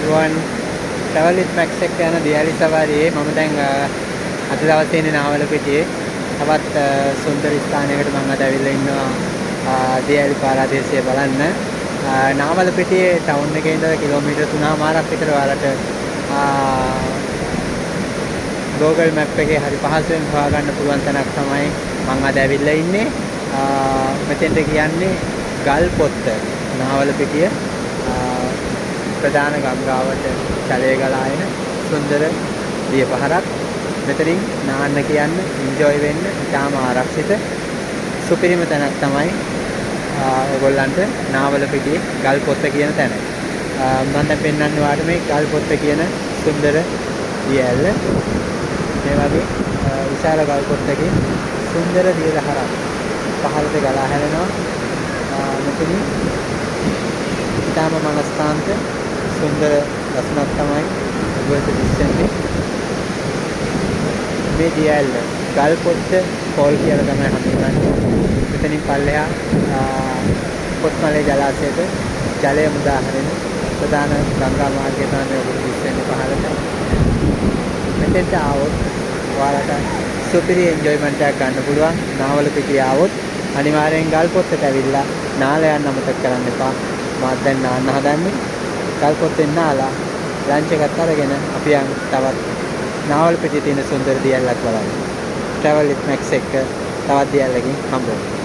ගුවන් travel with max එක යන දියලි සවාරියේ මම දැන් අද දවසේ ඉන්නේ නාවලපිටියේ. තවත් සුන්දර ස්ථානයකට මම අද ඇවිල්ලා ඉන්නවා දියලි පාරාදීසය බලන්න. නාවලපිටියේ ටවුන් එකේ ඉඳලා කිලෝමීටර් 3මාරක් විතර ඔයාලට Google Map එකේ හරි පහසුවෙන් හොයාගන්න පුළුවන් තැනක් තමයි මම අද ඇවිල්ලා ඉන්නේ. මෙතෙන්ට කියන්නේ ගල්පොත්ත නාවලපිටිය ප්‍රධාන ගංගාවට ජලය ගලා එන සුන්දර දිය පහරක්. මෙතනින් නාන්න කියන්න, එන්ජොයි වෙන්න ඉතාම ආරක්ෂිත සුපිරිම තැනක් තමයි ඔයගොල්ලන්ට නාවලපිටියේ ගල්පොත්ත කියන තැන. මම දැන් පෙන්වන්නේ ඔයාලට මේ ගල්පොත්ත කියන සුන්දර දිය ඇල්ල. මේ වගේ විශාල ගල්පොත්තකින් සුන්දර දිය දහරක් පහළට ගලා හැලෙනවා. මෙතනින් ඉතාම මනස්කාන්ත සුන්දර රසණක් තමයි ඔබට දිස්සෙන්නේ. මේ දිය ඇල්ල ගල්පොත්ත පොල් කියලා තමයි හඳුන්වන්නේ. මෙතනින් පල්ලෙහා පොත්මලේ ජලාශයට ජලය මුදා හරින ප්‍රධාන ගංගා මාර්ගය තමයි ඔබට දිස්සෙන්නේ පහළට. මෙතෙන්ට ආවොත් ඔයාලට සුපිරි එන්ජොයිමන්ට් එකක් ගන්න පුළුවන්. නාවලපිටිය ආවොත් අනිවාර්යෙන් ගල්පොත්තට ඇවිල්ලා නාලා යන්න අමතක කරන්න එපා. මාත් දැන් නාන්න හදන්නේ. ගල්පොත්තෙන් නාලා ලන්ච් එකත් අරගෙන අපි යන් තවත් නාවලපිටියේ තියෙන සුන්දර දියැලක් බලන්න. travel with max එක තවත් දියැලකින් හම්බ වෙනවා.